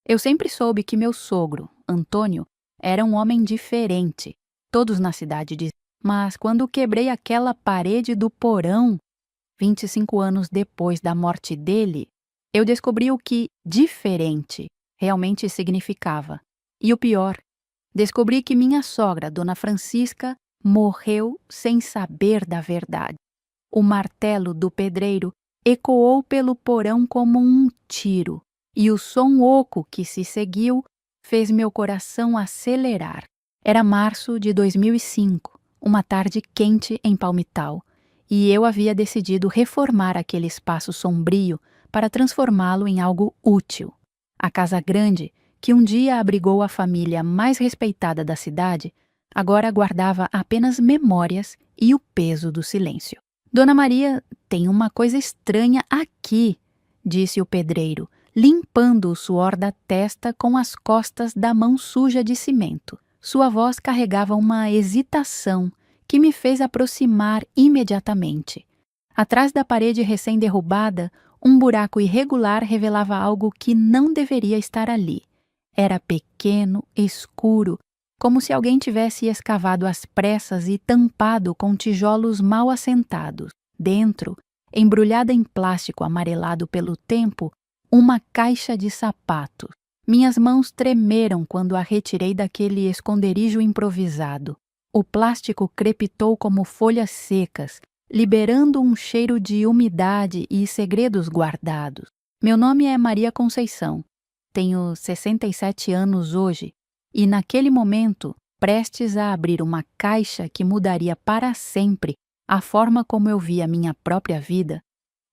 Eu sempre soube que meu sogro, Antônio, era um homem diferente. Todos na cidade diziam. Mas quando quebrei aquela parede do porão, 25 anos depois da morte dele, eu descobri o que diferente realmente significava. E o pior, descobri que minha sogra, Dona Francisca, morreu sem saber da verdade. O martelo do pedreiro ecoou pelo porão como um tiro, e o som oco que se seguiu fez meu coração acelerar. Era março de 2005, uma tarde quente em Palmital, e eu havia decidido reformar aquele espaço sombrio para transformá-lo em algo útil. A casa grande, que um dia abrigou a família mais respeitada da cidade, agora guardava apenas memórias e o peso do silêncio. Dona Maria, tem uma coisa estranha aqui, disse o pedreiro, limpando o suor da testa com as costas da mão suja de cimento. Sua voz carregava uma hesitação que me fez aproximar imediatamente. Atrás da parede recém-derrubada, um buraco irregular revelava algo que não deveria estar ali. Era pequeno, escuro, como se alguém tivesse escavado às pressas e tampado com tijolos mal assentados. Dentro, embrulhada em plástico amarelado pelo tempo, uma caixa de sapatos. Minhas mãos tremeram quando a retirei daquele esconderijo improvisado. O plástico crepitou como folhas secas, liberando um cheiro de umidade e segredos guardados. Meu nome é Maria Conceição. Tenho 67 anos hoje e, naquele momento, prestes a abrir uma caixa que mudaria para sempre a forma como eu via minha própria vida,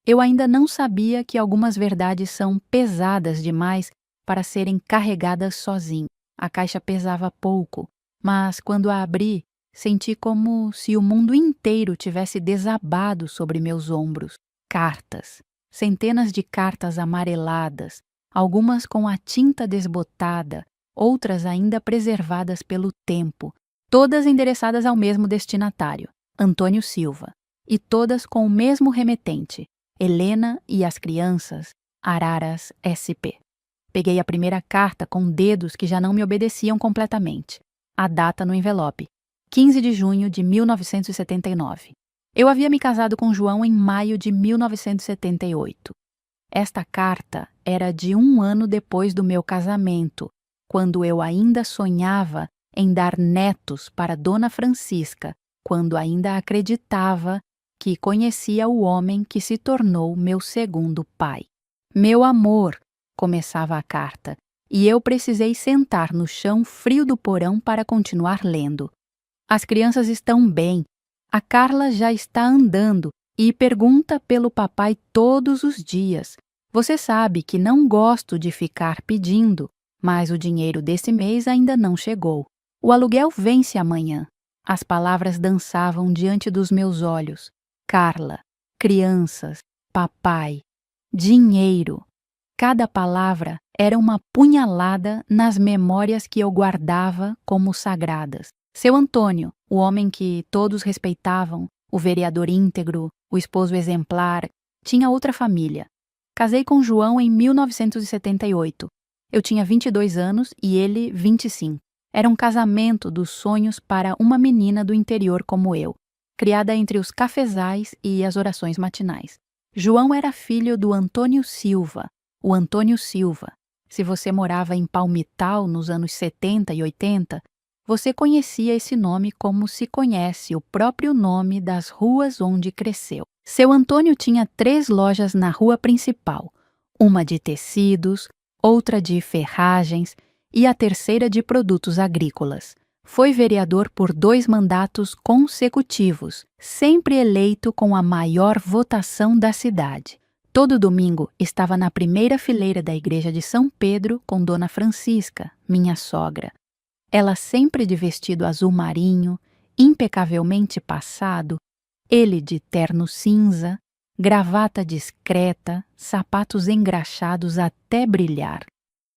eu ainda não sabia que algumas verdades são pesadas demais para serem carregadas sozinho. A caixa pesava pouco, mas quando a abri, senti como se o mundo inteiro tivesse desabado sobre meus ombros. Cartas, centenas de cartas amareladas, algumas com a tinta desbotada, outras ainda preservadas pelo tempo, todas endereçadas ao mesmo destinatário, Antônio Silva, e todas com o mesmo remetente, Helena e as crianças, Araras SP. Peguei a primeira carta com dedos que já não me obedeciam completamente. A data no envelope, 15 de junho de 1979. Eu havia me casado com João em maio de 1978. Esta carta era de 1 ano depois do meu casamento, quando eu ainda sonhava em dar netos para Dona Francisca, quando ainda acreditava que conhecia o homem que se tornou meu segundo pai. Meu amor, começava a carta, e eu precisei sentar no chão frio do porão para continuar lendo. As crianças estão bem. A Carla já está andando e pergunta pelo papai todos os dias. Você sabe que não gosto de ficar pedindo, mas o dinheiro desse mês ainda não chegou. O aluguel vence amanhã. As palavras dançavam diante dos meus olhos. Carla, crianças, papai, dinheiro. Cada palavra era uma punhalada nas memórias que eu guardava como sagradas. Seu Antônio, o homem que todos respeitavam, o vereador íntegro, o esposo exemplar, tinha outra família. Casei com João em 1978. Eu tinha 22 anos e ele 25. Era um casamento dos sonhos para uma menina do interior como eu, criada entre os cafezais e as orações matinais. João era filho do Antônio Silva, o Antônio Silva. Se você morava em Palmital nos anos 70 e 80, você conhecia esse nome como se conhece o próprio nome das ruas onde cresceu. Seu Antônio tinha 3 lojas na rua principal, uma de tecidos, outra de ferragens e a terceira de produtos agrícolas. Foi vereador por 2 mandatos consecutivos, sempre eleito com a maior votação da cidade. Todo domingo estava na primeira fileira da igreja de São Pedro com Dona Francisca, minha sogra. Ela sempre de vestido azul marinho, impecavelmente passado, ele de terno cinza, gravata discreta, sapatos engraxados até brilhar.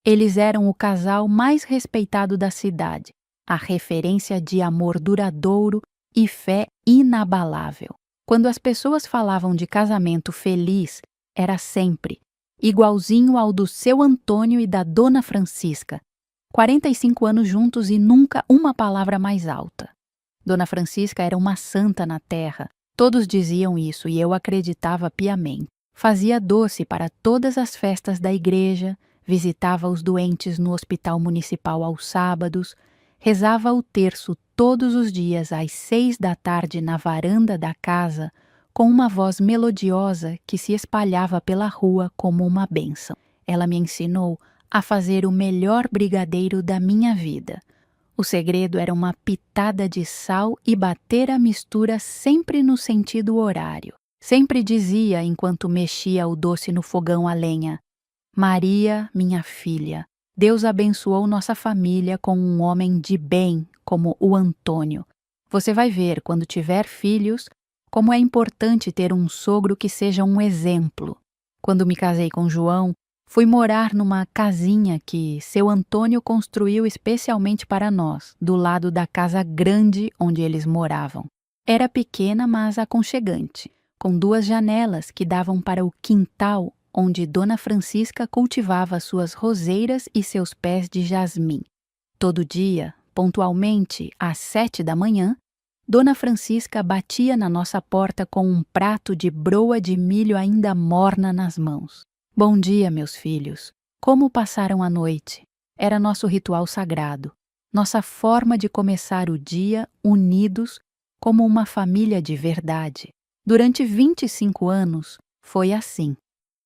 Eles eram o casal mais respeitado da cidade, a referência de amor duradouro e fé inabalável. Quando as pessoas falavam de casamento feliz, era sempre igualzinho ao do seu Antônio e da Dona Francisca. 45 anos juntos e nunca uma palavra mais alta. Dona Francisca era uma santa na terra. Todos diziam isso e eu acreditava piamente. Fazia doce para todas as festas da igreja, visitava os doentes no hospital municipal aos sábados, rezava o terço todos os dias às 6 da tarde na varanda da casa, com uma voz melodiosa que se espalhava pela rua como uma bênção. Ela me ensinou a fazer o melhor brigadeiro da minha vida. O segredo era uma pitada de sal e bater a mistura sempre no sentido horário. Sempre dizia, enquanto mexia o doce no fogão a lenha: Maria, minha filha, Deus abençoou nossa família com um homem de bem como o Antônio. Você vai ver, quando tiver filhos, como é importante ter um sogro que seja um exemplo. Quando me casei com João, fui morar numa casinha que seu Antônio construiu especialmente para nós, do lado da casa grande onde eles moravam. Era pequena, mas aconchegante, com 2 janelas que davam para o quintal onde Dona Francisca cultivava suas roseiras e seus pés de jasmim. Todo dia, pontualmente às 7 da manhã, Dona Francisca batia na nossa porta com um prato de broa de milho ainda morna nas mãos. Bom dia, meus filhos. Como passaram a noite? Era nosso ritual sagrado, nossa forma de começar o dia unidos como uma família de verdade. Durante 25 anos, foi assim.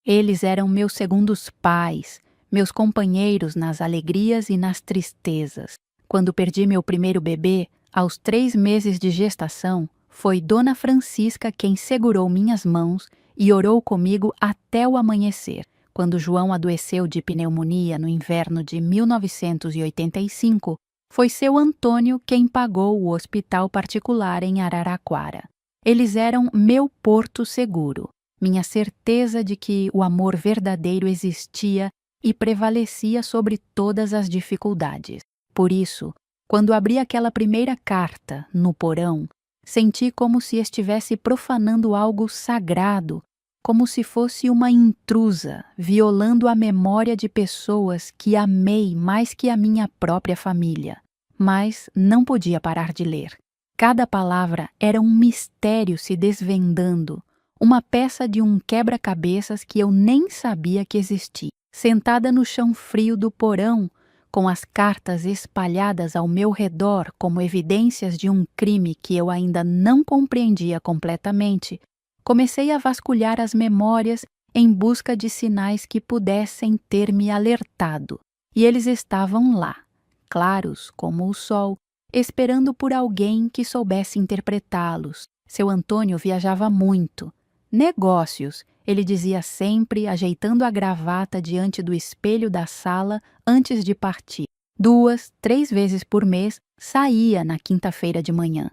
Eles eram meus segundos pais, meus companheiros nas alegrias e nas tristezas. Quando perdi meu primeiro bebê, aos 3 meses de gestação, foi Dona Francisca quem segurou minhas mãos e orou comigo até o amanhecer. Quando João adoeceu de pneumonia no inverno de 1985, foi seu Antônio quem pagou o hospital particular em Araraquara. Eles eram meu porto seguro, minha certeza de que o amor verdadeiro existia e prevalecia sobre todas as dificuldades. Por isso, quando abri aquela primeira carta, no porão, senti como se estivesse profanando algo sagrado, como se fosse uma intrusa, violando a memória de pessoas que amei mais que a minha própria família. Mas não podia parar de ler. Cada palavra era um mistério se desvendando, uma peça de um quebra-cabeças que eu nem sabia que existia. Sentada no chão frio do porão, com as cartas espalhadas ao meu redor como evidências de um crime que eu ainda não compreendia completamente, comecei a vasculhar as memórias em busca de sinais que pudessem ter me alertado. E eles estavam lá, claros como o sol, esperando por alguém que soubesse interpretá-los. Seu Antônio viajava muito. Negócios, ele dizia sempre, ajeitando a gravata diante do espelho da sala antes de partir. 2, 3 vezes por mês saía na quinta-feira de manhã,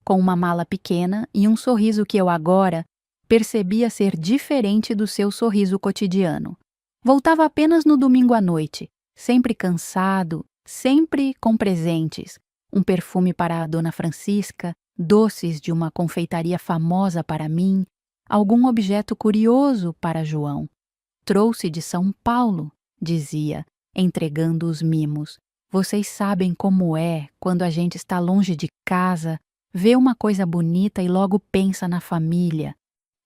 com uma mala pequena e um sorriso que eu agora percebia ser diferente do seu sorriso cotidiano. Voltava apenas no domingo à noite, sempre cansado, sempre com presentes. Um perfume para a Dona Francisca, doces de uma confeitaria famosa para mim, algum objeto curioso para João. Trouxe de São Paulo, dizia, entregando os mimos. Vocês sabem como é quando a gente está longe de casa, vê uma coisa bonita e logo pensa na família.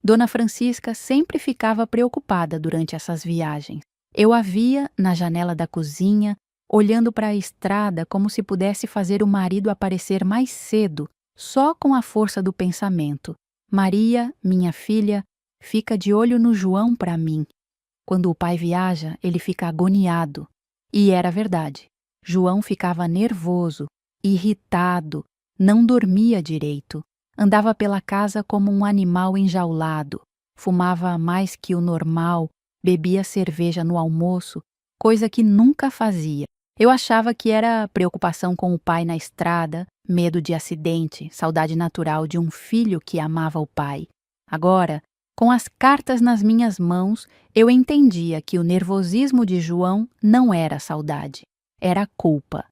Dona Francisca sempre ficava preocupada durante essas viagens. Eu a via na janela da cozinha, olhando para a estrada como se pudesse fazer o marido aparecer mais cedo, só com a força do pensamento. Maria, minha filha, fica de olho no João para mim. Quando o pai viaja, ele fica agoniado. E era verdade. João ficava nervoso, irritado, não dormia direito. Andava pela casa como um animal enjaulado. Fumava mais que o normal, bebia cerveja no almoço, coisa que nunca fazia. Eu achava que era preocupação com o pai na estrada, medo de acidente, saudade natural de um filho que amava o pai. Agora, com as cartas nas minhas mãos, eu entendia que o nervosismo de João não era saudade, era culpa.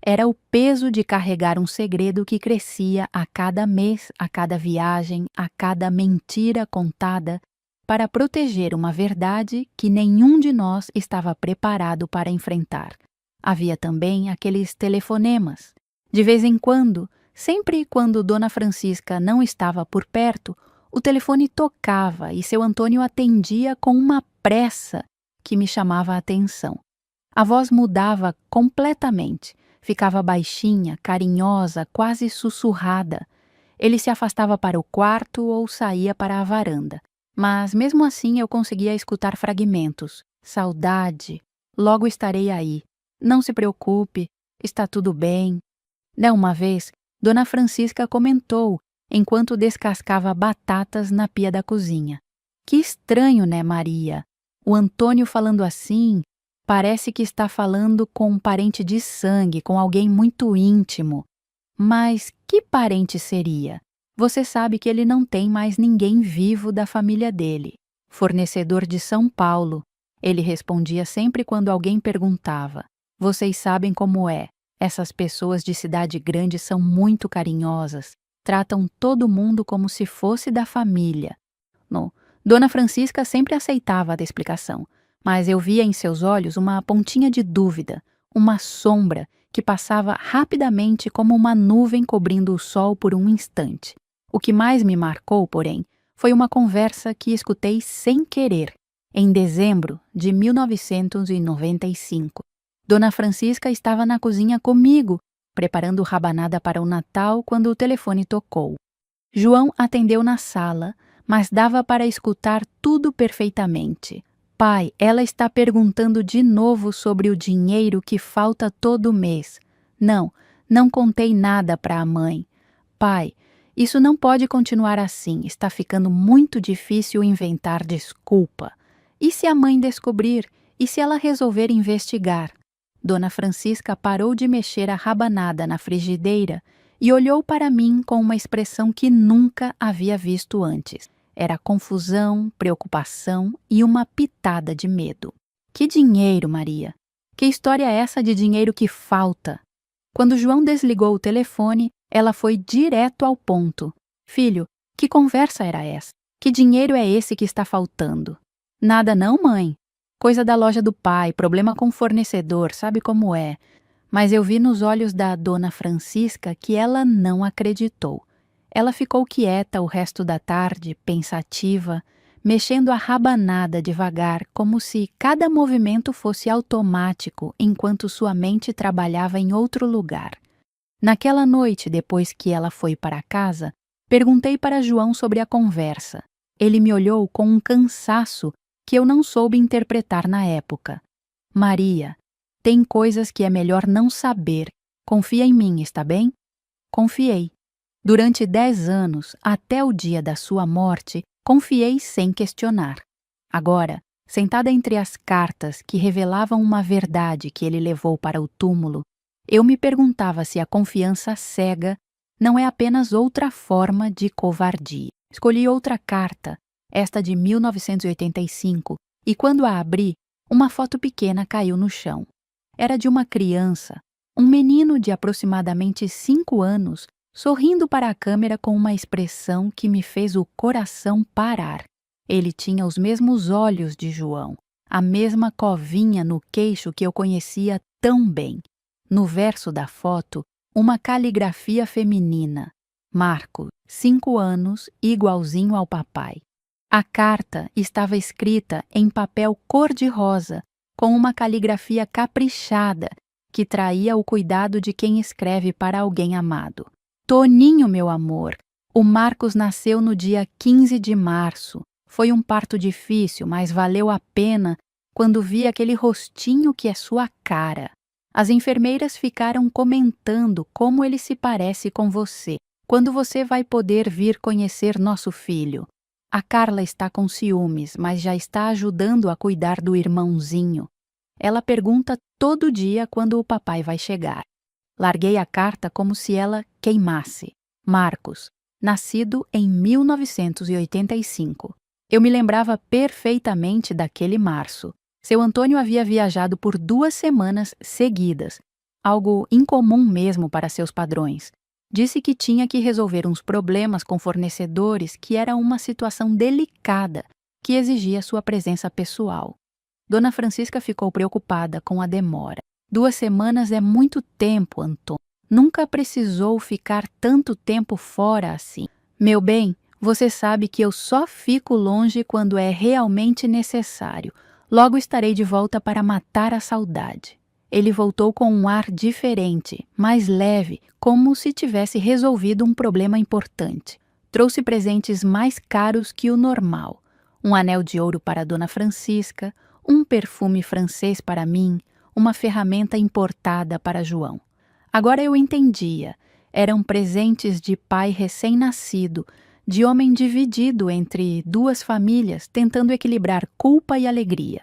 Era o peso de carregar um segredo que crescia a cada mês, a cada viagem, a cada mentira contada, para proteger uma verdade que nenhum de nós estava preparado para enfrentar. Havia também aqueles telefonemas. De vez em quando, sempre quando Dona Francisca não estava por perto, o telefone tocava e seu Antônio atendia com uma pressa que me chamava a atenção. A voz mudava completamente, ficava baixinha, carinhosa, quase sussurrada. Ele se afastava para o quarto ou saía para a varanda. Mas mesmo assim eu conseguia escutar fragmentos. Saudade, logo estarei aí. Não se preocupe, está tudo bem. Uma vez, Dona Francisca comentou, enquanto descascava batatas na pia da cozinha. Que estranho, né, Maria? O Antônio falando assim, parece que está falando com um parente de sangue, com alguém muito íntimo. Mas que parente seria? Você sabe que ele não tem mais ninguém vivo da família dele. Fornecedor de São Paulo. Ele respondia sempre quando alguém perguntava. Vocês sabem como é. Essas pessoas de cidade grande são muito carinhosas. Tratam todo mundo como se fosse da família. Dona Francisca sempre aceitava a explicação, mas eu via em seus olhos uma pontinha de dúvida, uma sombra que passava rapidamente como uma nuvem cobrindo o sol por um instante. O que mais me marcou, porém, foi uma conversa que escutei sem querer, em dezembro de 1995. Dona Francisca estava na cozinha comigo, preparando rabanada para o Natal, quando o telefone tocou. João atendeu na sala, mas dava para escutar tudo perfeitamente. Pai, ela está perguntando de novo sobre o dinheiro que falta todo mês. Não contei nada para a mãe. Pai, isso não pode continuar assim, está ficando muito difícil inventar desculpa. E se a mãe descobrir? E se ela resolver investigar? Dona Francisca parou de mexer a rabanada na frigideira e olhou para mim com uma expressão que nunca havia visto antes. Era confusão, preocupação e uma pitada de medo. Que dinheiro, Maria? Que história é essa de dinheiro que falta? Quando João desligou o telefone, ela foi direto ao ponto. Filho, que conversa era essa? Que dinheiro é esse que está faltando? Nada não, mãe. Coisa da loja do pai, problema com o fornecedor, sabe como é. Mas eu vi nos olhos da Dona Francisca que ela não acreditou. Ela ficou quieta o resto da tarde, pensativa, mexendo a rabanada devagar, como se cada movimento fosse automático enquanto sua mente trabalhava em outro lugar. Naquela noite, depois que ela foi para casa, perguntei para João sobre a conversa. Ele me olhou com um cansaço que eu não soube interpretar na época. Maria, tem coisas que é melhor não saber. Confia em mim, está bem? Confiei. Durante 10 anos, até o dia da sua morte, confiei sem questionar. Agora, sentada entre as cartas que revelavam uma verdade que ele levou para o túmulo, eu me perguntava se a confiança cega não é apenas outra forma de covardia. Escolhi outra carta, esta de 1985, e quando a abri, uma foto pequena caiu no chão. Era de uma criança, um menino de aproximadamente 5 anos, sorrindo para a câmera com uma expressão que me fez o coração parar. Ele tinha os mesmos olhos de João, a mesma covinha no queixo que eu conhecia tão bem. No verso da foto, uma caligrafia feminina. Marco, 5 anos, igualzinho ao papai. A carta estava escrita em papel cor-de-rosa, com uma caligrafia caprichada, que traía o cuidado de quem escreve para alguém amado. Toninho, meu amor, o Marcos nasceu no dia 15 de março. Foi um parto difícil, mas valeu a pena quando vi aquele rostinho que é sua cara. As enfermeiras ficaram comentando como ele se parece com você. Quando você vai poder vir conhecer nosso filho? A Carla está com ciúmes, mas já está ajudando a cuidar do irmãozinho. Ela pergunta todo dia quando o papai vai chegar. Larguei a carta como se ela queimasse. Marcos, nascido em 1985. Eu me lembrava perfeitamente daquele março. Seu Antônio havia viajado por 2 semanas seguidas, algo incomum mesmo para seus padrões. Disse que tinha que resolver uns problemas com fornecedores, que era uma situação delicada, que exigia sua presença pessoal. Dona Francisca ficou preocupada com a demora. 2 semanas é muito tempo, Antônio. Nunca precisou ficar tanto tempo fora assim. Meu bem, você sabe que eu só fico longe quando é realmente necessário. Logo estarei de volta para matar a saudade. Ele voltou com um ar diferente, mais leve, como se tivesse resolvido um problema importante. Trouxe presentes mais caros que o normal. Um anel de ouro para Dona Francisca, um perfume francês para mim, uma ferramenta importada para João. Agora eu entendia. Eram presentes de pai recém-nascido, de homem dividido entre 2 famílias, tentando equilibrar culpa e alegria.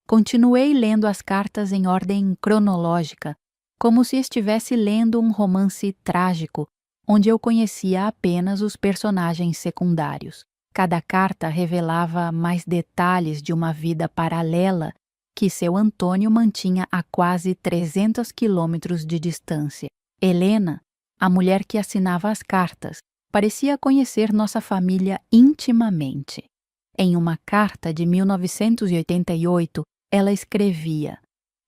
Continuei lendo as cartas em ordem cronológica, como se estivesse lendo um romance trágico, onde eu conhecia apenas os personagens secundários. Cada carta revelava mais detalhes de uma vida paralela que seu Antônio mantinha a quase 300 quilômetros de distância. Helena, a mulher que assinava as cartas, parecia conhecer nossa família intimamente. Em uma carta de 1988, ela escrevia: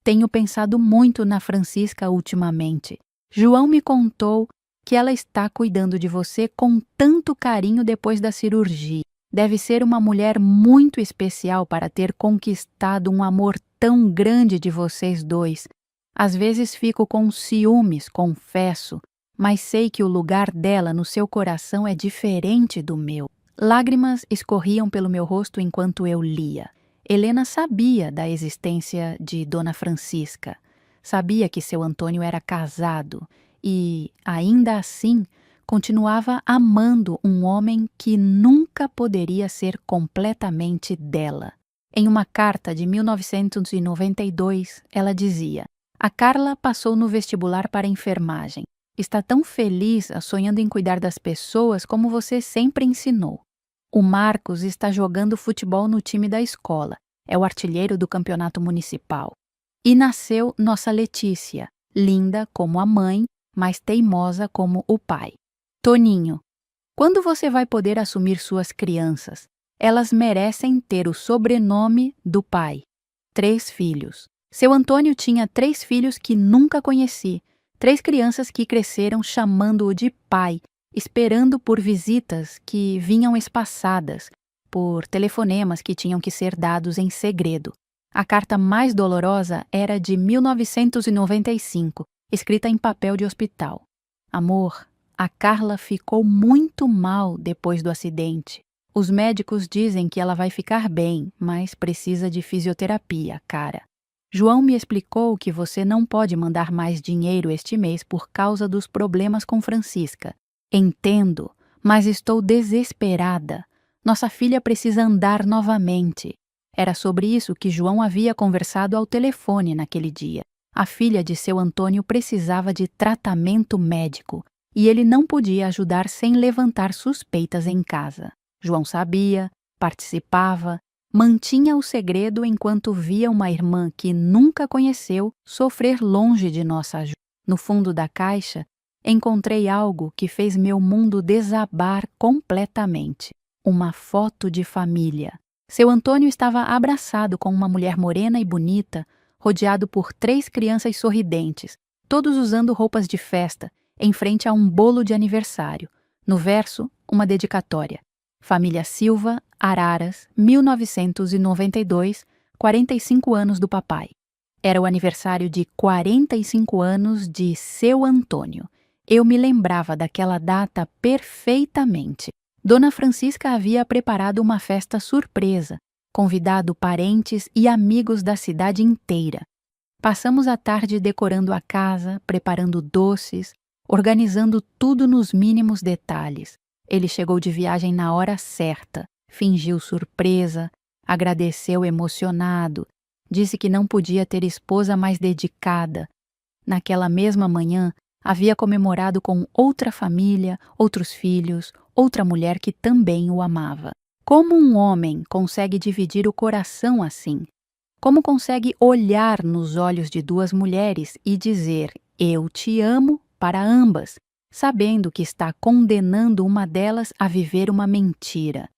"Tenho pensado muito na Francisca ultimamente. João me contou que ela está cuidando de você com tanto carinho depois da cirurgia. Deve ser uma mulher muito especial para ter conquistado um amor tão grande de vocês 2. Às vezes fico com ciúmes, confesso, mas sei que o lugar dela no seu coração é diferente do meu." Lágrimas escorriam pelo meu rosto enquanto eu lia. Helena sabia da existência de Dona Francisca. Sabia que seu Antônio era casado e, ainda assim, continuava amando um homem que nunca poderia ser completamente dela. Em uma carta de 1992, ela dizia: "A Carla passou no vestibular para enfermagem. Está tão feliz sonhando em cuidar das pessoas como você sempre ensinou. O Marcos está jogando futebol no time da escola. É o artilheiro do campeonato municipal. E nasceu nossa Letícia, linda como a mãe, mas teimosa como o pai. Toninho, quando você vai poder assumir suas crianças? Elas merecem ter o sobrenome do pai. 3 filhos. Seu Antônio tinha 3 filhos que nunca conheci. 3 crianças que cresceram chamando-o de pai, esperando por visitas que vinham espaçadas, por telefonemas que tinham que ser dados em segredo. A carta mais dolorosa era de 1995, escrita em papel de hospital. Amor, a Carla ficou muito mal depois do acidente. Os médicos dizem que ela vai ficar bem, mas precisa de fisioterapia, cara. João me explicou que você não pode mandar mais dinheiro este mês por causa dos problemas com Francisca. Entendo, mas estou desesperada. Nossa filha precisa andar novamente. Era sobre isso que João havia conversado ao telefone naquele dia. A filha de seu Antônio precisava de tratamento médico e ele não podia ajudar sem levantar suspeitas em casa. João sabia, participava, mantinha o segredo enquanto via uma irmã que nunca conheceu sofrer longe de nossa ajuda. No fundo da caixa, encontrei algo que fez meu mundo desabar completamente. Uma foto de família. Seu Antônio estava abraçado com uma mulher morena e bonita, rodeado por 3 crianças sorridentes, todos usando roupas de festa, em frente a um bolo de aniversário. No verso, uma dedicatória. Família Silva, Araras, 1992, 45 anos do papai. Era o aniversário de 45 anos de seu Antônio. Eu me lembrava daquela data perfeitamente. Dona Francisca havia preparado uma festa surpresa, convidado parentes e amigos da cidade inteira. Passamos a tarde decorando a casa, preparando doces, organizando tudo nos mínimos detalhes. Ele chegou de viagem na hora certa, fingiu surpresa, agradeceu emocionado, disse que não podia ter esposa mais dedicada. Naquela mesma manhã, havia comemorado com outra família, outros filhos, outra mulher que também o amava. Como um homem consegue dividir o coração assim? Como consegue olhar nos olhos de 2 mulheres e dizer "eu te amo" para ambas, sabendo que está condenando uma delas a viver uma mentira?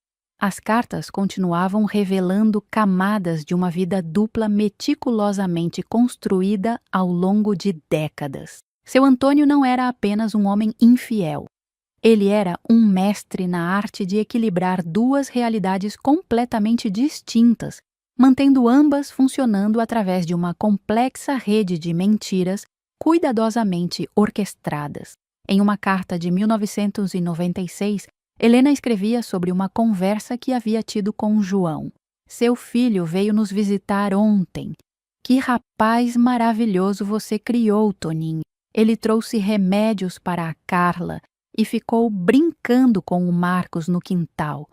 As cartas continuavam revelando camadas de uma vida dupla meticulosamente construída ao longo de décadas. Seu Antônio não era apenas um homem infiel. Ele era um mestre na arte de equilibrar duas realidades completamente distintas, mantendo ambas funcionando através de uma complexa rede de mentiras cuidadosamente orquestradas. Em uma carta de 1996, Helena escrevia sobre uma conversa que havia tido com João. Seu filho veio nos visitar ontem. Que rapaz maravilhoso você criou, Toninho. Ele trouxe remédios para a Carla e ficou brincando com o Marcos no quintal.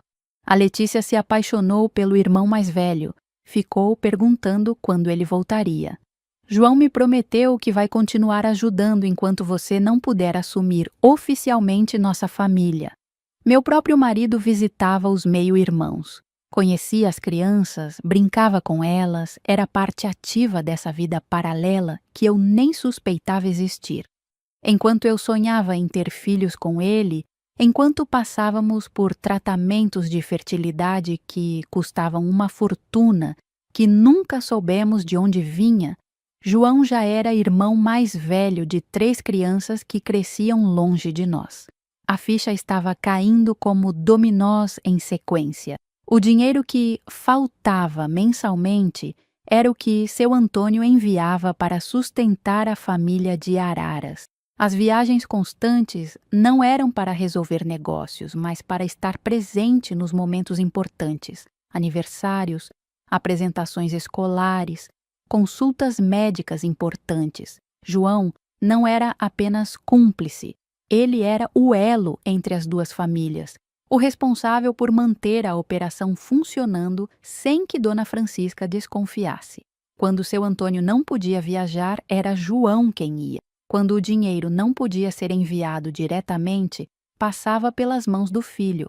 A Letícia se apaixonou pelo irmão mais velho. Ficou perguntando quando ele voltaria. João me prometeu que vai continuar ajudando enquanto você não puder assumir oficialmente nossa família. Meu próprio marido visitava os meio-irmãos. Conhecia as crianças, brincava com elas, era parte ativa dessa vida paralela que eu nem suspeitava existir. Enquanto eu sonhava em ter filhos com ele, enquanto passávamos por tratamentos de fertilidade que custavam uma fortuna, que nunca soubemos de onde vinha, João já era irmão mais velho de 3 crianças que cresciam longe de nós. A ficha estava caindo como dominós em sequência. O dinheiro que faltava mensalmente era o que seu Antônio enviava para sustentar a família de Araras. As viagens constantes não eram para resolver negócios, mas para estar presente nos momentos importantes, aniversários, apresentações escolares, consultas médicas importantes. João não era apenas cúmplice, ele era o elo entre as duas famílias, o responsável por manter a operação funcionando sem que Dona Francisca desconfiasse. Quando seu Antônio não podia viajar, era João quem ia. Quando o dinheiro não podia ser enviado diretamente, passava pelas mãos do filho.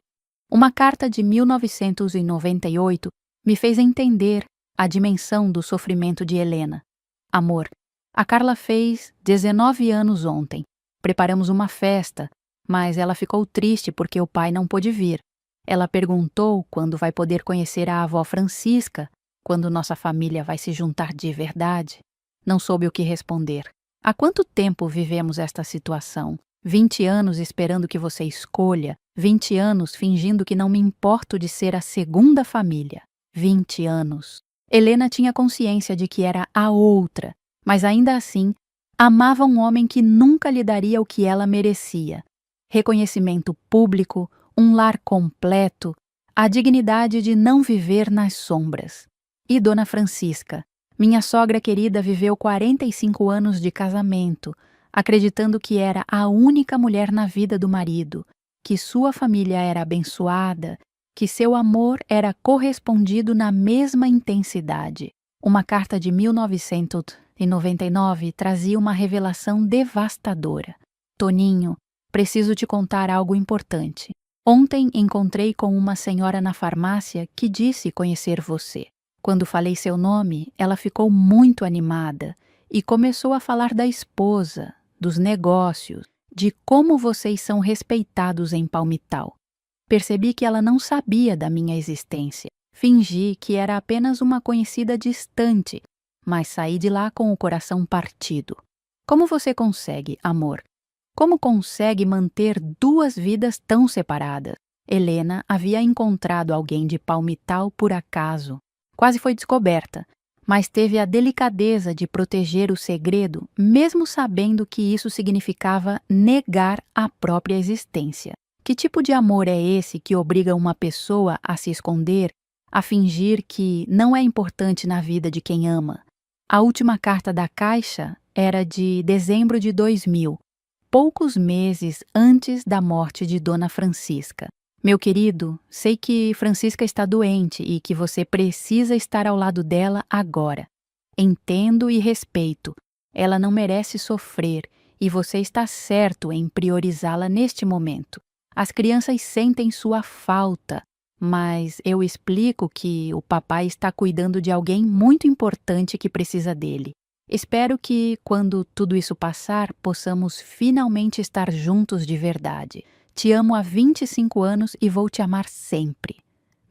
Uma carta de 1998 me fez entender a dimensão do sofrimento de Helena. Amor, a Carla fez 19 anos ontem. Preparamos uma festa, mas ela ficou triste porque o pai não pôde vir. Ela perguntou quando vai poder conhecer a avó Francisca, quando nossa família vai se juntar de verdade. Não soube o que responder. Há quanto tempo vivemos esta situação? 20 anos esperando que você escolha, 20 anos fingindo que não me importo de ser a segunda família. 20 anos. Helena tinha consciência de que era a outra, mas ainda assim, amava um homem que nunca lhe daria o que ela merecia. Reconhecimento público, um lar completo, a dignidade de não viver nas sombras. E Dona Francisca, minha sogra querida, viveu 45 anos de casamento, acreditando que era a única mulher na vida do marido, que sua família era abençoada, que seu amor era correspondido na mesma intensidade. Uma carta de 1999 trazia uma revelação devastadora. Toninho, preciso te contar algo importante. Ontem encontrei com uma senhora na farmácia que disse conhecer você. Quando falei seu nome, ela ficou muito animada e começou a falar da esposa, dos negócios, de como vocês são respeitados em Palmital. Percebi que ela não sabia da minha existência. Fingi que era apenas uma conhecida distante, mas saí de lá com o coração partido. Como você consegue, amor? Como consegue manter 2 vidas tão separadas? Helena havia encontrado alguém de Palmital por acaso. Quase foi descoberta, mas teve a delicadeza de proteger o segredo, mesmo sabendo que isso significava negar a própria existência. Que tipo de amor é esse que obriga uma pessoa a se esconder, a fingir que não é importante na vida de quem ama? A última carta da Caixa era de dezembro de 2000, poucos meses antes da morte de Dona Francisca. Meu querido, sei que Francisca está doente e que você precisa estar ao lado dela agora. Entendo e respeito. Ela não merece sofrer e você está certo em priorizá-la neste momento. As crianças sentem sua falta, mas eu explico que o papai está cuidando de alguém muito importante que precisa dele. Espero que, quando tudo isso passar, possamos finalmente estar juntos de verdade. Te amo há 25 anos e vou te amar sempre.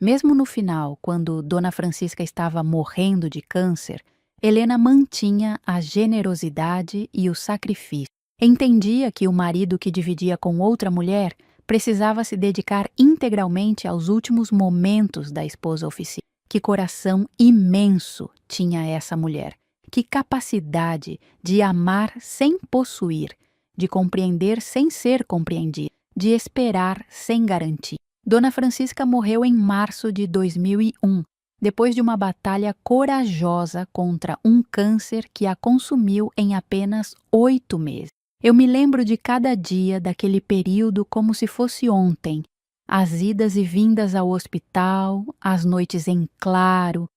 Mesmo no final, quando Dona Francisca estava morrendo de câncer, Helena mantinha a generosidade e o sacrifício. Entendia que o marido que dividia com outra mulher precisava se dedicar integralmente aos últimos momentos da esposa oficial. Que coração imenso tinha essa mulher! Que capacidade de amar sem possuir, de compreender sem ser compreendida, de esperar sem garantia. Dona Francisca morreu em março de 2001, depois de uma batalha corajosa contra um câncer que a consumiu em apenas 8 meses. Eu me lembro de cada dia daquele período como se fosse ontem. As idas e vindas ao hospital, as noites em claro,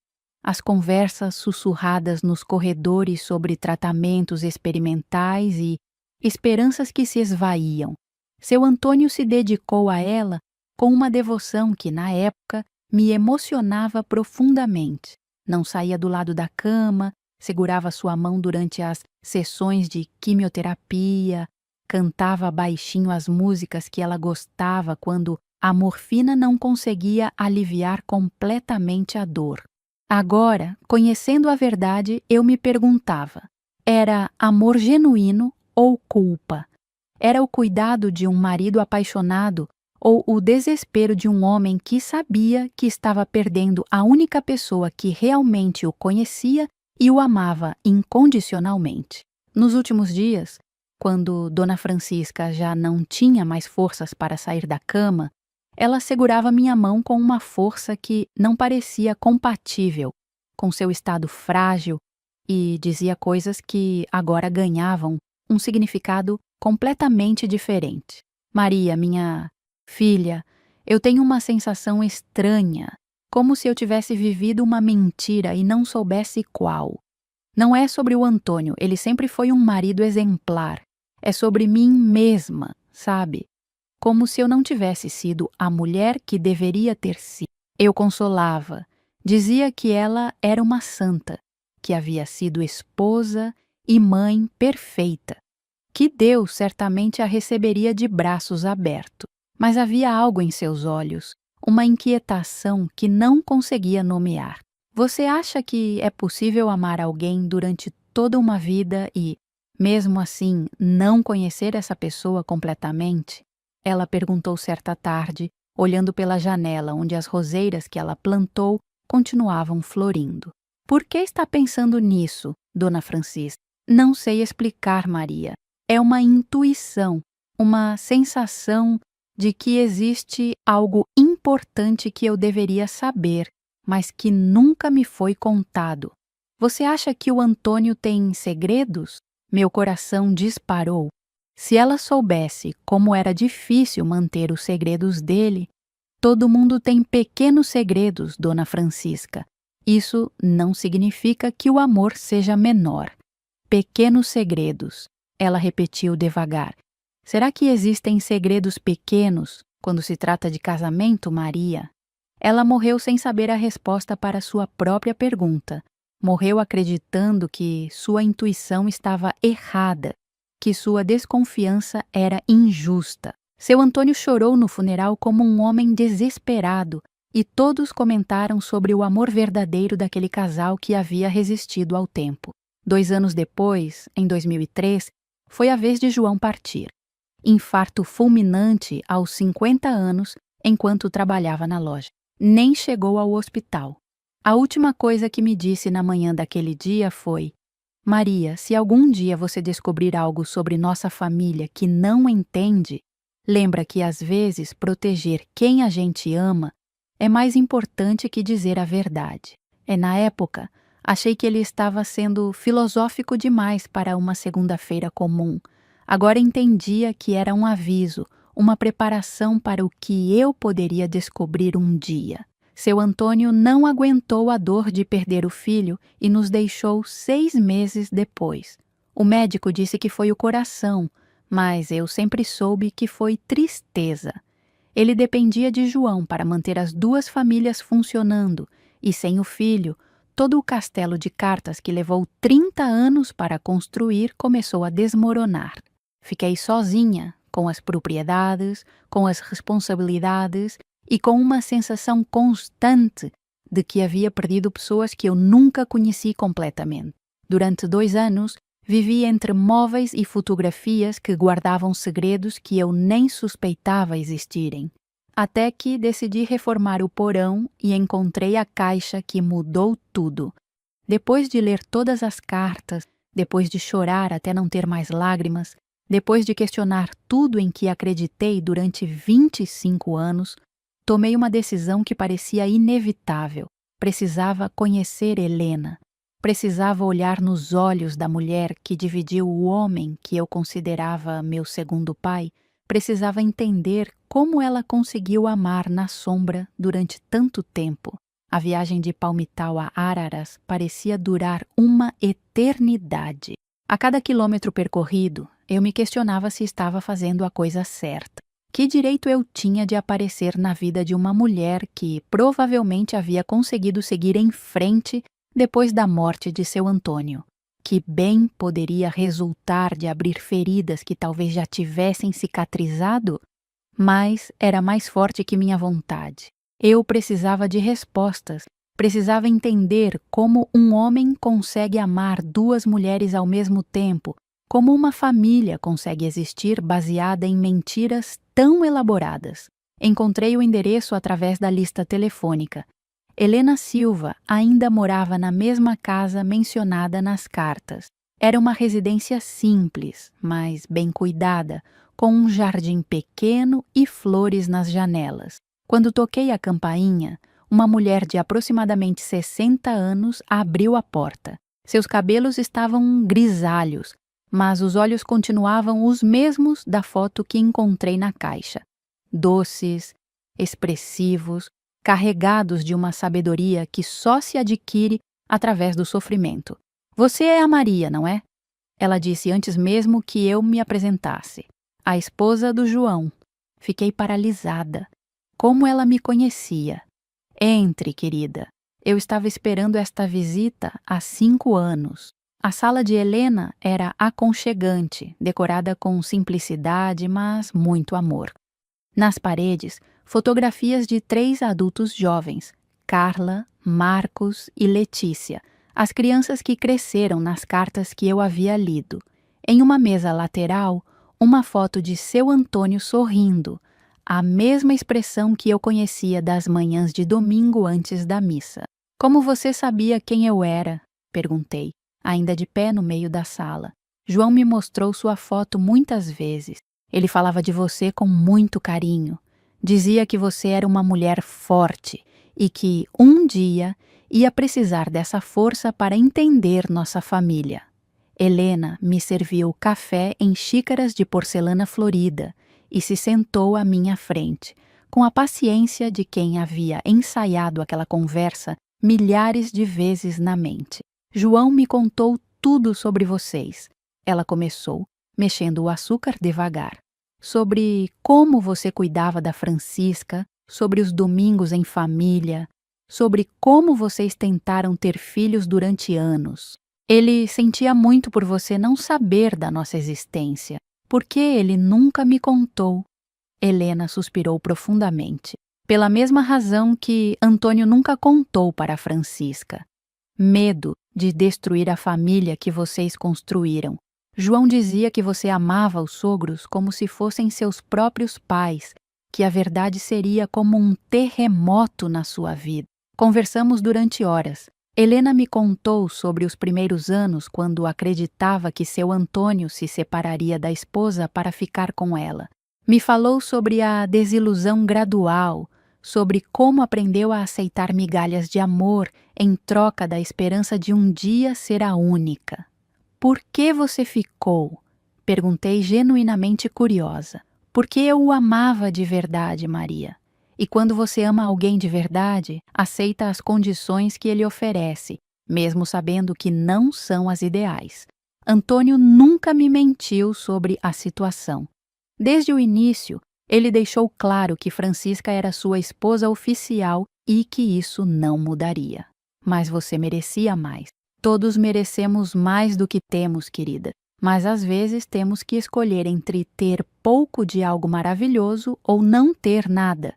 as conversas sussurradas nos corredores sobre tratamentos experimentais e esperanças que se esvaíam. Seu Antônio se dedicou a ela com uma devoção que, na época, me emocionava profundamente. Não saía do lado da cama, segurava sua mão durante as sessões de quimioterapia, cantava baixinho as músicas que ela gostava quando a morfina não conseguia aliviar completamente a dor. Agora, conhecendo a verdade, eu me perguntava: era amor genuíno ou culpa? Era o cuidado de um marido apaixonado ou o desespero de um homem que sabia que estava perdendo a única pessoa que realmente o conhecia e o amava incondicionalmente? Nos últimos dias, quando Dona Francisca já não tinha mais forças para sair da cama, ela segurava minha mão com uma força que não parecia compatível com seu estado frágil e dizia coisas que agora ganhavam um significado completamente diferente. Maria, minha filha, eu tenho uma sensação estranha, como se eu tivesse vivido uma mentira e não soubesse qual. Não é sobre o Antônio, ele sempre foi um marido exemplar. É sobre mim mesma, sabe? Como se eu não tivesse sido a mulher que deveria ter sido. Eu consolava, dizia que ela era uma santa, que havia sido esposa e mãe perfeita, que Deus certamente a receberia de braços abertos. Mas havia algo em seus olhos, uma inquietação que não conseguia nomear. Você acha que é possível amar alguém durante toda uma vida e, mesmo assim, não conhecer essa pessoa completamente? Ela perguntou certa tarde, olhando pela janela onde as roseiras que ela plantou continuavam florindo. Por que está pensando nisso, Dona Francisca? Não sei explicar, Maria. É uma intuição, uma sensação de que existe algo importante que eu deveria saber, mas que nunca me foi contado. Você acha que o Antônio tem segredos? Meu coração disparou. Se ela soubesse como era difícil manter os segredos dele. Todo mundo tem pequenos segredos, Dona Francisca. Isso não significa que o amor seja menor. Pequenos segredos, ela repetiu devagar. Será que existem segredos pequenos quando se trata de casamento, Maria? Ela morreu sem saber a resposta para sua própria pergunta. Morreu acreditando que sua intuição estava errada, que sua desconfiança era injusta. Seu Antônio chorou no funeral como um homem desesperado e todos comentaram sobre o amor verdadeiro daquele casal que havia resistido ao tempo. 2 anos depois, em 2003, foi a vez de João partir. Infarto fulminante aos 50 anos enquanto trabalhava na loja. Nem chegou ao hospital. A última coisa que me disse na manhã daquele dia foi: Maria, se algum dia você descobrir algo sobre nossa família que não entende, lembra que às vezes proteger quem a gente ama é mais importante que dizer a verdade. Na época, achei que ele estava sendo filosófico demais para uma segunda-feira comum. Agora entendia que era um aviso, uma preparação para o que eu poderia descobrir um dia. Seu Antônio não aguentou a dor de perder o filho e nos deixou 6 meses depois. O médico disse que foi o coração, mas eu sempre soube que foi tristeza. Ele dependia de João para manter as 2 famílias funcionando, e sem o filho, todo o castelo de cartas que levou 30 anos para construir começou a desmoronar. Fiquei sozinha, com as propriedades, com as responsabilidades e com uma sensação constante de que havia perdido pessoas que eu nunca conheci completamente. Durante 2 anos, vivi entre móveis e fotografias que guardavam segredos que eu nem suspeitava existirem. Até que decidi reformar o porão e encontrei a caixa que mudou tudo. Depois de ler todas as cartas, depois de chorar até não ter mais lágrimas, depois de questionar tudo em que acreditei durante 25 anos, tomei uma decisão que parecia inevitável. Precisava conhecer Helena. Precisava olhar nos olhos da mulher que dividiu o homem que eu considerava meu segundo pai. Precisava entender como ela conseguiu amar na sombra durante tanto tempo. A viagem de Palmitau a Araras parecia durar uma eternidade. A cada quilômetro percorrido, eu me questionava se estava fazendo a coisa certa. Que direito eu tinha de aparecer na vida de uma mulher que provavelmente havia conseguido seguir em frente depois da morte de seu Antônio? Que bem poderia resultar de abrir feridas que talvez já tivessem cicatrizado? Mas era mais forte que minha vontade. Eu precisava de respostas. Precisava entender como um homem consegue amar 2 mulheres ao mesmo tempo, como uma família consegue existir baseada em mentiras tão elaboradas. Encontrei o endereço através da lista telefônica. Helena Silva ainda morava na mesma casa mencionada nas cartas. Era uma residência simples, mas bem cuidada, com um jardim pequeno e flores nas janelas. Quando toquei a campainha, uma mulher de aproximadamente 60 anos abriu a porta. Seus cabelos estavam grisalhos, mas os olhos continuavam os mesmos da foto que encontrei na caixa. Doces, expressivos, carregados de uma sabedoria que só se adquire através do sofrimento. Você é a Maria, não é? Ela disse antes mesmo que eu me apresentasse. A esposa do João. Fiquei paralisada. Como ela me conhecia. Entre, querida. Eu estava esperando esta visita há 5 anos. A sala de Helena era aconchegante, decorada com simplicidade, mas muito amor. Nas paredes, fotografias de 3 adultos jovens, Carla, Marcos e Letícia, as crianças que cresceram nas cartas que eu havia lido. Em uma mesa lateral, uma foto de seu Antônio sorrindo, a mesma expressão que eu conhecia das manhãs de domingo antes da missa. Como você sabia quem eu era? Perguntei, ainda de pé no meio da sala. João me mostrou sua foto muitas vezes. Ele falava de você com muito carinho. Dizia que você era uma mulher forte e que, um dia, ia precisar dessa força para entender nossa família. Helena me serviu café em xícaras de porcelana florida e se sentou à minha frente, com a paciência de quem havia ensaiado aquela conversa milhares de vezes na mente. João me contou tudo sobre vocês. Ela começou, mexendo o açúcar devagar. Sobre como você cuidava da Francisca, sobre os domingos em família, sobre como vocês tentaram ter filhos durante anos. Ele sentia muito por você não saber da nossa existência. Por que ele nunca me contou? Helena suspirou profundamente. Pela mesma razão que Antônio nunca contou para a Francisca. Medo de destruir a família que vocês construíram. João dizia que você amava os sogros como se fossem seus próprios pais, que a verdade seria como um terremoto na sua vida. Conversamos durante horas. Helena me contou sobre os primeiros anos quando acreditava que seu Antônio se separaria da esposa para ficar com ela. Me falou sobre a desilusão gradual, sobre como aprendeu a aceitar migalhas de amor em troca da esperança de um dia ser a única. Por que você ficou? Perguntei genuinamente curiosa. Porque eu o amava de verdade, Maria. E quando você ama alguém de verdade, aceita as condições que ele oferece, mesmo sabendo que não são as ideais. Antônio nunca me mentiu sobre a situação. Desde o início, ele deixou claro que Francisca era sua esposa oficial e que isso não mudaria. Mas você merecia mais. Todos merecemos mais do que temos, querida. Mas às vezes temos que escolher entre ter pouco de algo maravilhoso ou não ter nada.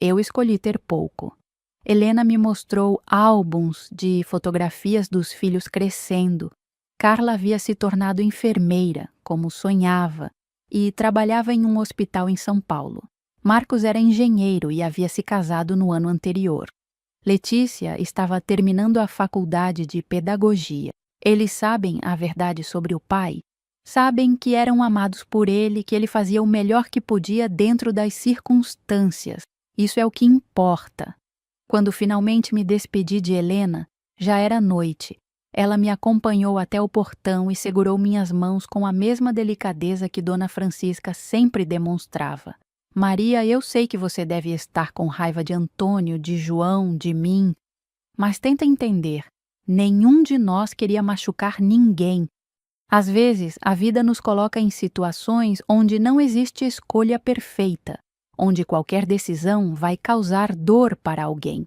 Eu escolhi ter pouco. Helena me mostrou álbuns de fotografias dos filhos crescendo. Carla havia se tornado enfermeira, como sonhava, e trabalhava em um hospital em São Paulo. Marcos era engenheiro e havia se casado no ano anterior. Letícia estava terminando a faculdade de pedagogia. Eles sabem a verdade sobre o pai? Sabem que eram amados por ele, que ele fazia o melhor que podia dentro das circunstâncias. Isso é o que importa. Quando finalmente me despedi de Helena, já era noite. Ela me acompanhou até o portão e segurou minhas mãos com a mesma delicadeza que Dona Francisca sempre demonstrava. Maria, eu sei que você deve estar com raiva de Antônio, de João, de mim, mas tenta entender, nenhum de nós queria machucar ninguém. Às vezes, a vida nos coloca em situações onde não existe escolha perfeita, onde qualquer decisão vai causar dor para alguém.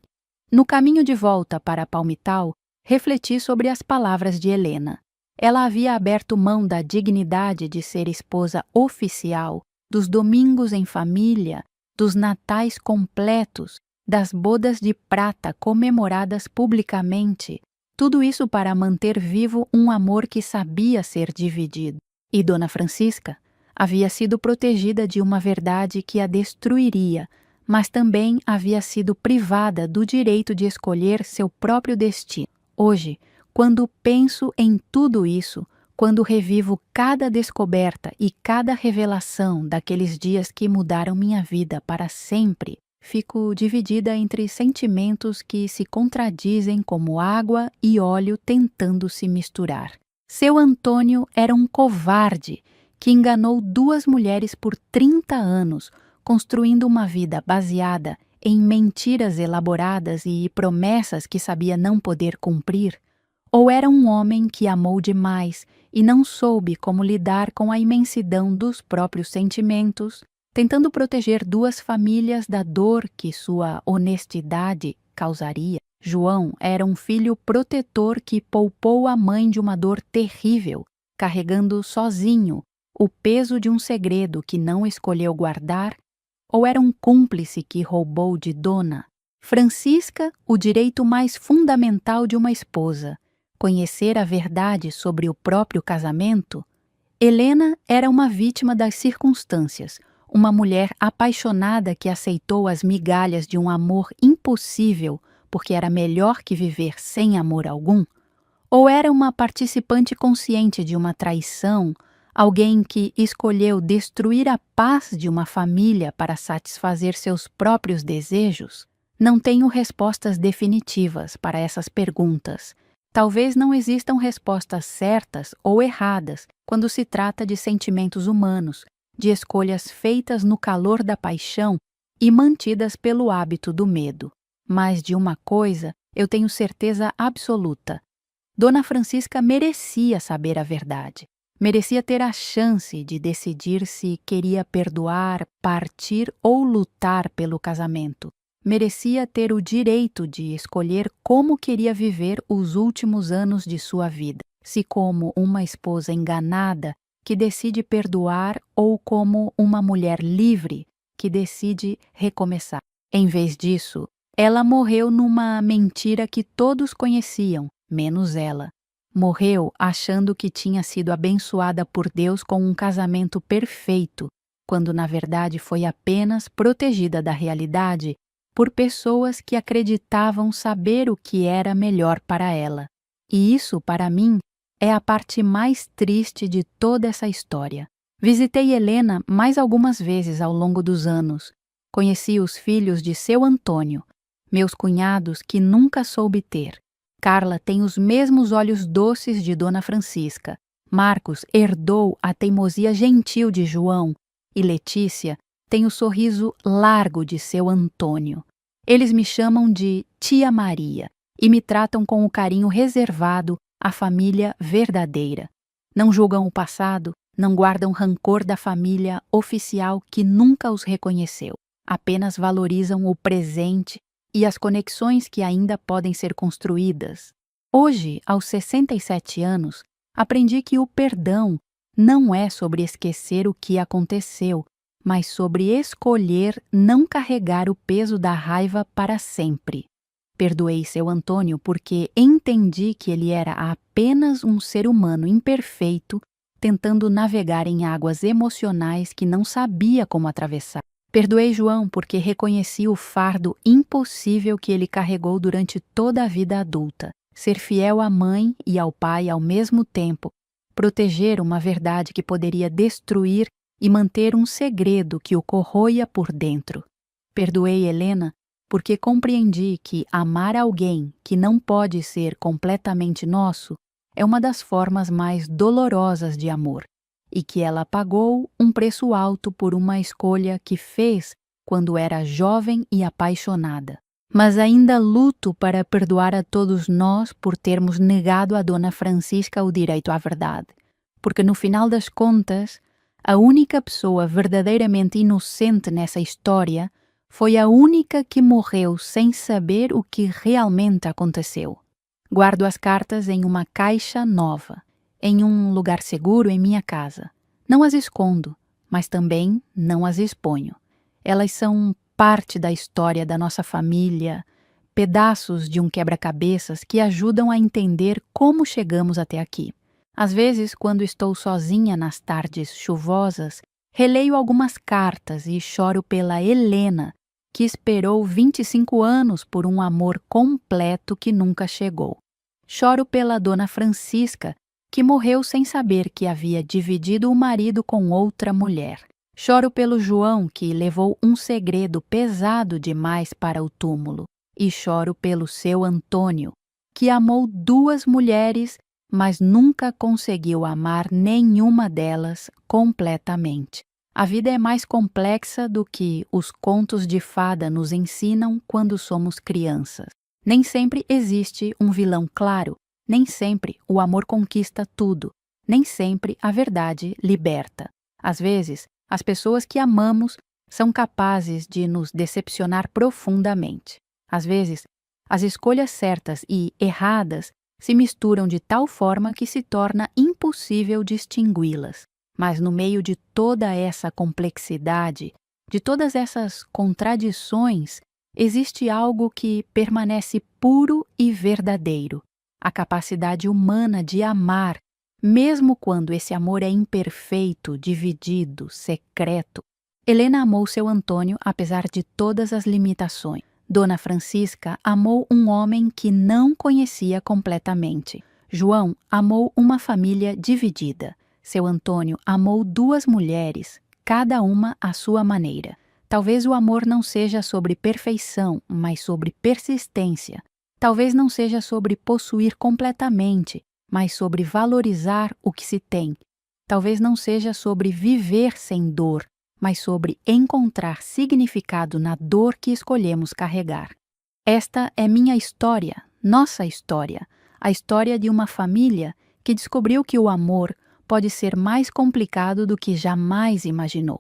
No caminho de volta para Palmital, refleti sobre as palavras de Helena. Ela havia aberto mão da dignidade de ser esposa oficial, dos domingos em família, dos natais completos, das bodas de prata comemoradas publicamente, tudo isso para manter vivo um amor que sabia ser dividido. E Dona Francisca havia sido protegida de uma verdade que a destruiria, mas também havia sido privada do direito de escolher seu próprio destino. Hoje, quando penso em tudo isso, quando revivo cada descoberta e cada revelação daqueles dias que mudaram minha vida para sempre, fico dividida entre sentimentos que se contradizem como água e óleo tentando se misturar. Seu Antônio era um covarde que enganou 2 mulheres por 30 anos, construindo uma vida baseada em mentiras elaboradas e promessas que sabia não poder cumprir. Ou era um homem que amou demais e não soube como lidar com a imensidão dos próprios sentimentos, tentando proteger 2 famílias da dor que sua honestidade causaria. João era um filho protetor que poupou a mãe de uma dor terrível, carregando sozinho o peso de um segredo que não escolheu guardar, ou era um cúmplice que roubou de Dona Francisca o direito mais fundamental de uma esposa, conhecer a verdade sobre o próprio casamento? Helena era uma vítima das circunstâncias, uma mulher apaixonada que aceitou as migalhas de um amor impossível porque era melhor que viver sem amor algum? Ou era uma participante consciente de uma traição, alguém que escolheu destruir a paz de uma família para satisfazer seus próprios desejos? Não tenho respostas definitivas para essas perguntas. Talvez não existam respostas certas ou erradas quando se trata de sentimentos humanos, de escolhas feitas no calor da paixão e mantidas pelo hábito do medo. Mas de uma coisa eu tenho certeza absoluta: Dona Francisca merecia saber a verdade. Merecia ter a chance de decidir se queria perdoar, partir ou lutar pelo casamento. Merecia ter o direito de escolher como queria viver os últimos anos de sua vida, se como uma esposa enganada que decide perdoar ou como uma mulher livre que decide recomeçar. Em vez disso, ela morreu numa mentira que todos conheciam, menos ela. Morreu achando que tinha sido abençoada por Deus com um casamento perfeito, quando na verdade foi apenas protegida da realidade por pessoas que acreditavam saber o que era melhor para ela. E isso, para mim, é a parte mais triste de toda essa história. Visitei Helena mais algumas vezes ao longo dos anos. Conheci os filhos de seu Antônio, meus cunhados que nunca soube ter. Carla tem os mesmos olhos doces de Dona Francisca. Marcos herdou a teimosia gentil de João. E Letícia tem o sorriso largo de seu Antônio. Eles me chamam de Tia Maria e me tratam com o carinho reservado à família verdadeira. Não julgam o passado, não guardam rancor da família oficial que nunca os reconheceu. Apenas valorizam o presente e as conexões que ainda podem ser construídas. Hoje, aos 67 anos, aprendi que o perdão não é sobre esquecer o que aconteceu, mas sobre escolher não carregar o peso da raiva para sempre. Perdoei seu Antônio porque entendi que ele era apenas um ser humano imperfeito tentando navegar em águas emocionais que não sabia como atravessar. Perdoei João porque reconheci o fardo impossível que ele carregou durante toda a vida adulta. Ser fiel à mãe e ao pai ao mesmo tempo, proteger uma verdade que poderia destruir e manter um segredo que o corroía por dentro. Perdoei Helena porque compreendi que amar alguém que não pode ser completamente nosso é uma das formas mais dolorosas de amor, e que ela pagou um preço alto por uma escolha que fez quando era jovem e apaixonada. Mas ainda luto para perdoar a todos nós por termos negado a Dona Francisca o direito à verdade, porque no final das contas, a única pessoa verdadeiramente inocente nessa história foi a única que morreu sem saber o que realmente aconteceu. Guardo as cartas em uma caixa nova, em um lugar seguro em minha casa. Não as escondo, mas também não as exponho. Elas são parte da história da nossa família, pedaços de um quebra-cabeças que ajudam a entender como chegamos até aqui. Às vezes, quando estou sozinha nas tardes chuvosas, releio algumas cartas e choro pela Helena, que esperou 25 anos por um amor completo que nunca chegou. Choro pela Dona Francisca, que morreu sem saber que havia dividido o marido com outra mulher. Choro pelo João, que levou um segredo pesado demais para o túmulo. E choro pelo seu Antônio, que amou 2 mulheres, mas nunca conseguiu amar nenhuma delas completamente. A vida é mais complexa do que os contos de fada nos ensinam quando somos crianças. Nem sempre existe um vilão claro, nem sempre o amor conquista tudo, nem sempre a verdade liberta. Às vezes, as pessoas que amamos são capazes de nos decepcionar profundamente. Às vezes, as escolhas certas e erradas se misturam de tal forma que se torna impossível distingui-las. Mas no meio de toda essa complexidade, de todas essas contradições, existe algo que permanece puro e verdadeiro: a capacidade humana de amar, mesmo quando esse amor é imperfeito, dividido, secreto. Helena amou seu Antônio apesar de todas as limitações. Dona Francisca amou um homem que não conhecia completamente. João amou uma família dividida. Seu Antônio amou 2 mulheres, cada uma à sua maneira. Talvez o amor não seja sobre perfeição, mas sobre persistência. Talvez não seja sobre possuir completamente, mas sobre valorizar o que se tem. Talvez não seja sobre viver sem dor, mas sobre encontrar significado na dor que escolhemos carregar. Esta é minha história, nossa história, a história de uma família que descobriu que o amor pode ser mais complicado do que jamais imaginou.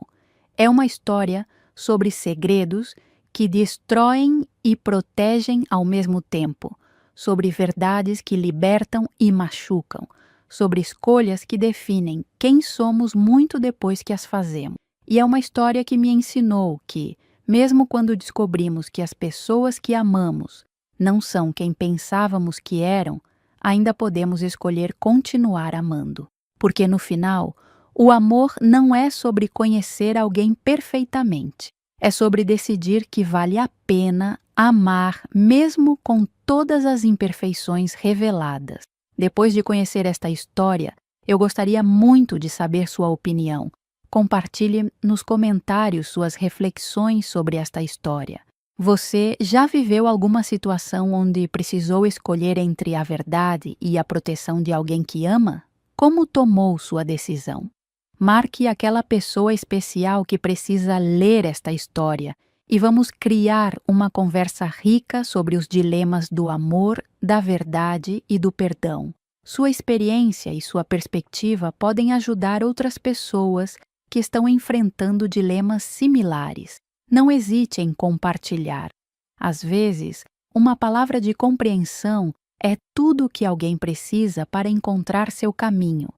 É uma história sobre segredos que destroem e protegem ao mesmo tempo, sobre verdades que libertam e machucam, sobre escolhas que definem quem somos muito depois que as fazemos. E é uma história que me ensinou que, mesmo quando descobrimos que as pessoas que amamos não são quem pensávamos que eram, ainda podemos escolher continuar amando. Porque no final, o amor não é sobre conhecer alguém perfeitamente. É sobre decidir que vale a pena amar mesmo com todas as imperfeições reveladas. Depois de conhecer esta história, eu gostaria muito de saber sua opinião. Compartilhe nos comentários suas reflexões sobre esta história. Você já viveu alguma situação onde precisou escolher entre a verdade e a proteção de alguém que ama? Como tomou sua decisão? Marque aquela pessoa especial que precisa ler esta história e vamos criar uma conversa rica sobre os dilemas do amor, da verdade e do perdão. Sua experiência e sua perspectiva podem ajudar outras pessoas que estão enfrentando dilemas similares. Não hesite em compartilhar. Às vezes, uma palavra de compreensão é tudo o que alguém precisa para encontrar seu caminho.